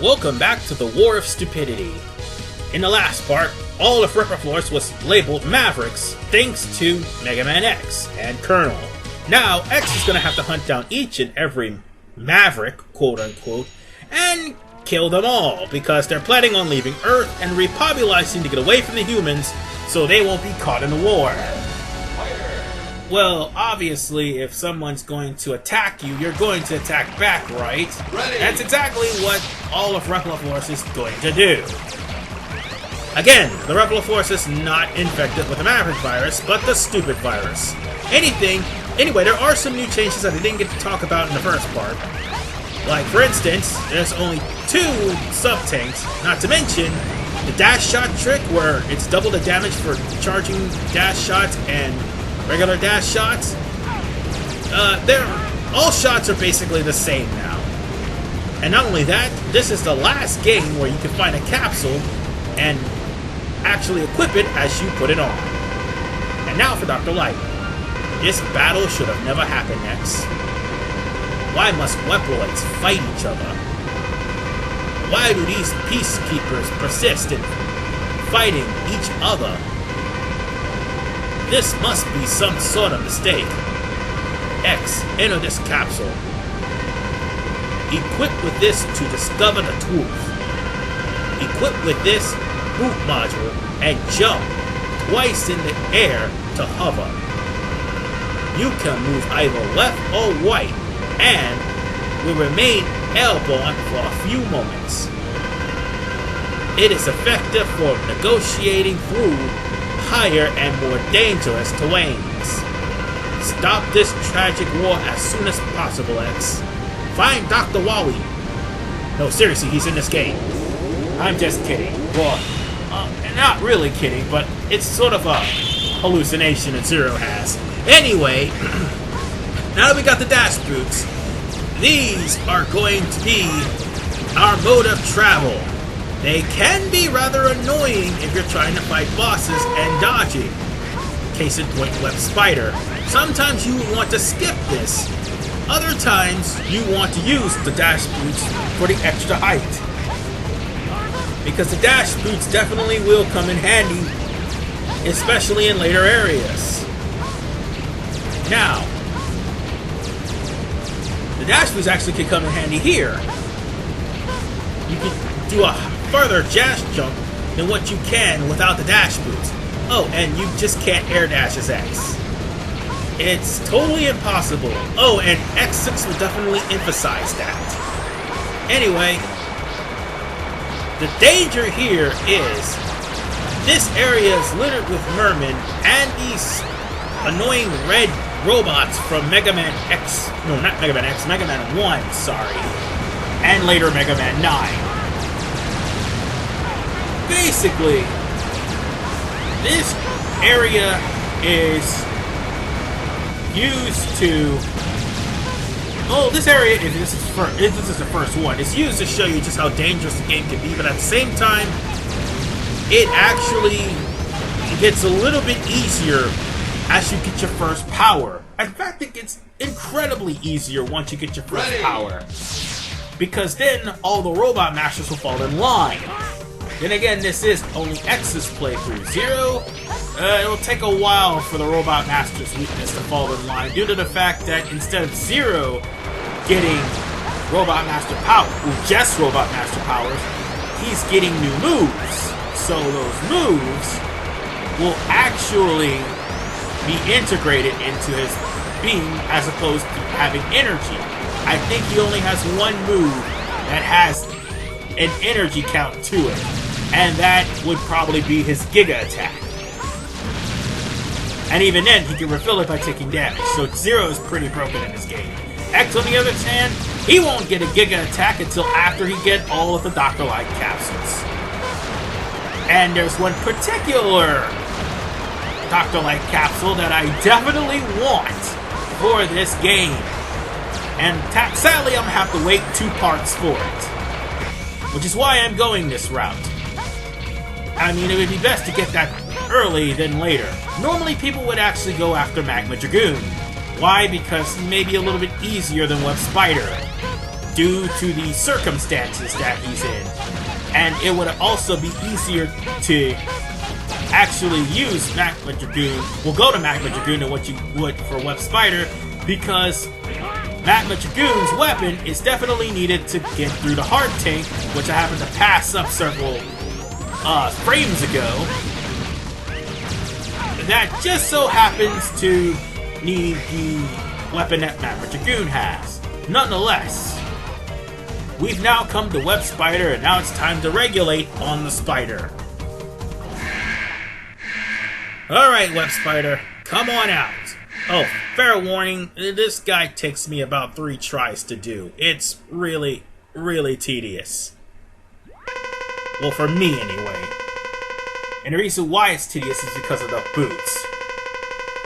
Welcome back to the War of Stupidity. In the last part, all of Repliforce was labeled Mavericks thanks to Mega Man X and Colonel. Now, X is going to have to hunt down each and every Maverick, quote-unquote, and kill them all, because they're planning on leaving Earth and repopulating to get away from the humans so they won't be caught in the war. Well, obviously, if someone's going to attack you, you're going to attack back, right? Ready. That's exactly what all of Repliforce is going to do. Again, the Repliforce is not infected with the Maverick virus, but the stupid virus. Anyway, there are some new changes that I didn't get to talk about in the first part. Like, for instance, there's only 2 sub-tanks, not to mention the dash shot trick, where it's double the damage for charging dash shots and regular dash shots. All shots are basically the same now. And not only that, this is the last game where you can find a capsule and actually equip it as you put it on. And now for Dr. Light. This battle should have never happened, X. Why must weapons fight each other? Why do these peacekeepers persist in fighting each other? This must be some sort of mistake. X, enter this capsule. Equip with this to discover the truth. Equip with this boot module and jump twice in the air to hover. You can move either left or right and will remain airborne for a few moments. It is effective for negotiating through higher and more dangerous terrains. Stop this tragic war as soon as possible, X. Find Dr. Wally. No, seriously, he's in this game. I'm just kidding. Well, not really kidding, but it's sort of a hallucination that Zero has. Anyway, now that we got the dash boots, these are going to be our mode of travel. They can be rather annoying if you're trying to fight bosses and dodging. Case in point, Web Spider. Sometimes you want to skip this. Other times, you want to use the dash boots for the extra height. Because the dash boots definitely will come in handy, especially in later areas. Now, the dash boots actually can come in handy here. You can do a further dash jump than what you can without the dash boots. Oh, and you just can't air dash as X. It's totally impossible. Oh, and X6 will definitely emphasize that. Anyway, the danger here is this area is littered with mermen and these annoying red robots from Mega Man X. No, not Mega Man X, Mega Man 1, sorry. And later Mega Man 9. Basically, this area is used to... Oh, this area, if this is the first one, it's used to show you just how dangerous the game can be, but at the same time, it actually gets a little bit easier as you get your first power. In fact, it gets incredibly easier once you get your first power. Because then all the Robot Masters will fall in line. Then again, this is only X's playthrough. Zero, it'll take a while for the Robot Master's weakness to fall in line, due to the fact that instead of Zero getting Robot Master power, just Robot Master powers, he's getting new moves. So those moves will actually be integrated into his being as opposed to having energy. I think he only has one move that has an energy count to it, and that would probably be his Giga attack. And even then, he can refill it by taking damage, so Zero is pretty broken in this game. X, on the other hand, he won't get a Giga attack until after he gets all of the Dr. Light capsules. And there's one particular Dr. Light capsule that I definitely want for this game. And sadly, I'm going to have to wait 2 parts for it. Which is why I'm going this route. I mean, it would be best to get that early than later. Normally, people would actually go after Magma Dragoon. Why? Because it may be a little bit easier than Web Spider. due to the circumstances that he's in. And it would also be easier to actually use Magma Dragoon, go to Magma Dragoon than what you would for Web Spider, because Magma Dragoon's weapon is definitely needed to get through the hard tank, which I happened to pass up several frames ago. That just so happens to need the weapon that Magma Dragoon has. Nonetheless, we've now come to Web Spider, and now it's time to regulate on the spider. Alright, Web Spider, come on out. Oh, fair warning, this guy takes me about 3 tries to do. It's really, really tedious. Well, for me anyway. And the reason why it's tedious is because of the boots.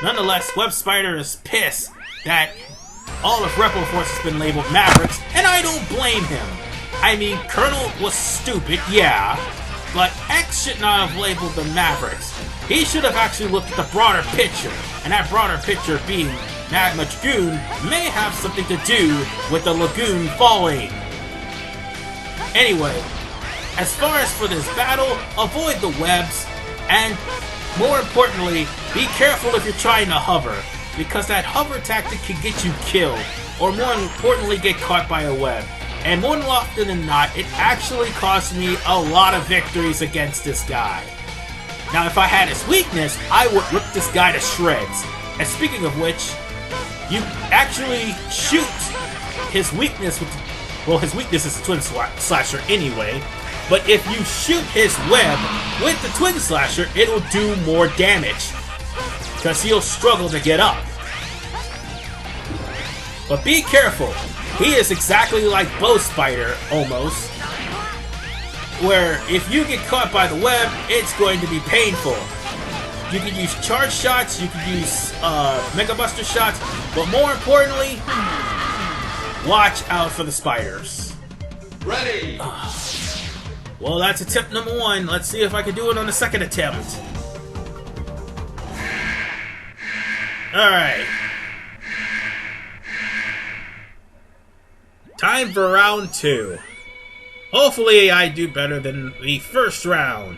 Nonetheless, Web Spider is pissed that all of Repliforce has been labeled Mavericks, and I don't blame him. I mean, Colonel was stupid, yeah, but X should not have labeled the Mavericks. He should have actually looked at the broader picture, and that broader picture being Magma Dragoon may have something to do with the lagoon falling. Anyway, as far as for this battle, avoid the webs, and more importantly, be careful if you're trying to hover, because that hover tactic can get you killed, or more importantly, get caught by a web. And more often than not, it actually cost me a lot of victories against this guy. Now, if I had his weakness, I would rip this guy to shreds. And speaking of which, you actually shoot his weakness with... Well, his weakness is the Twin Slasher anyway. But if you shoot his web with the Twin Slasher, it'll do more damage. Because he'll struggle to get up. But be careful. He is exactly like Bow Spider, almost. Where if you get caught by the web, it's going to be painful. You can use charge shots, you can use Mega Buster shots, but more importantly, watch out for the spiders. Ready! Well, that's attempt number 1. Let's see if I can do it on the second attempt. Alright. Time for round 2. Hopefully I do better than the first round.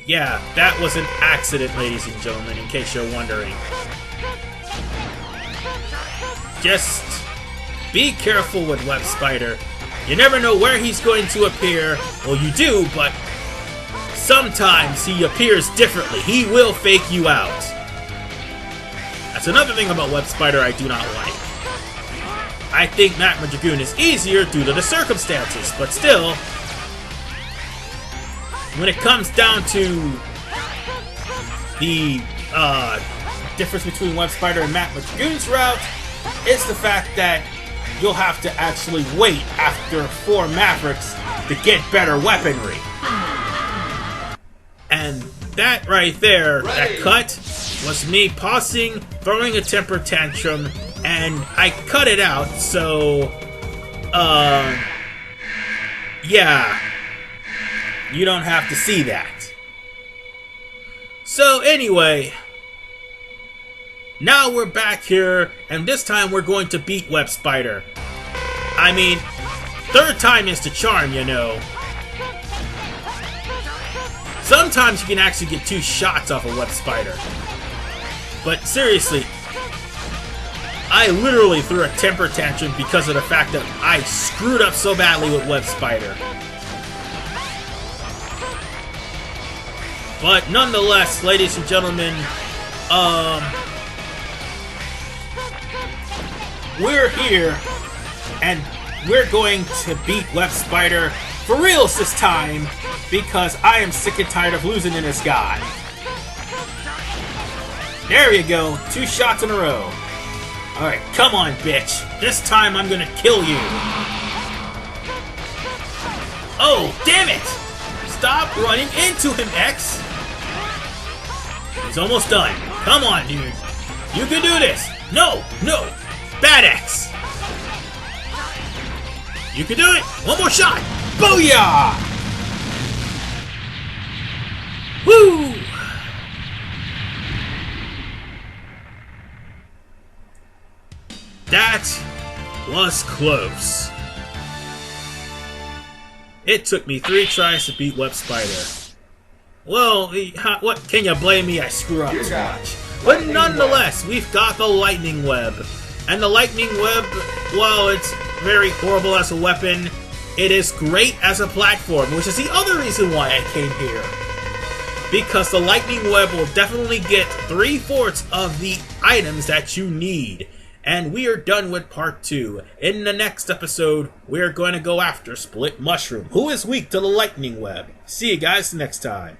Yeah, that was an accident, ladies and gentlemen, in case you're wondering. Just be careful with Web Spider. You never know where he's going to appear. Well, you do, but sometimes he appears differently. He will fake you out. That's another thing about Web Spider I do not like. I think Magma Dragoon is easier due to the circumstances, but still, when it comes down to the difference between Web Spider and Magma Dragoon's route, it's the fact that you'll have to actually wait after 4 Mavericks to get better weaponry. And that right there, that cut, was me pausing, throwing a temper tantrum, and I cut it out, so, yeah, you don't have to see that. So anyway, now we're back here, and this time we're going to beat Web Spider. I mean, 3rd time is the charm, you know. Sometimes you can actually get 2 shots off a Web Spider. But seriously, I literally threw a temper tantrum because of the fact that I screwed up so badly with Web Spider. But nonetheless, ladies and gentlemen, we're here, and we're going to beat Web Spider for reals this time, because I am sick and tired of losing to this guy. There you go, 2 shots in a row. Alright, come on, bitch. This time I'm gonna kill you. Oh, damn it! Stop running into him, X! He's almost done. Come on, dude. You can do this! No! No! Bad X! You can do it! One more shot! Booyah! Woo! That was close. It took me 3 tries to beat Web Spider. Well, what can you blame me? I screw up too much. But nonetheless, we've got the Lightning Web. And the Lightning Web, while it's very horrible as a weapon, it is great as a platform, which is the other reason why I came here. Because the Lightning Web will definitely get 3/4 of the items that you need. And we are done with part 2. In the next episode, we're going to go after Split Mushroom, who is weak to the Lightning Web. See you guys next time.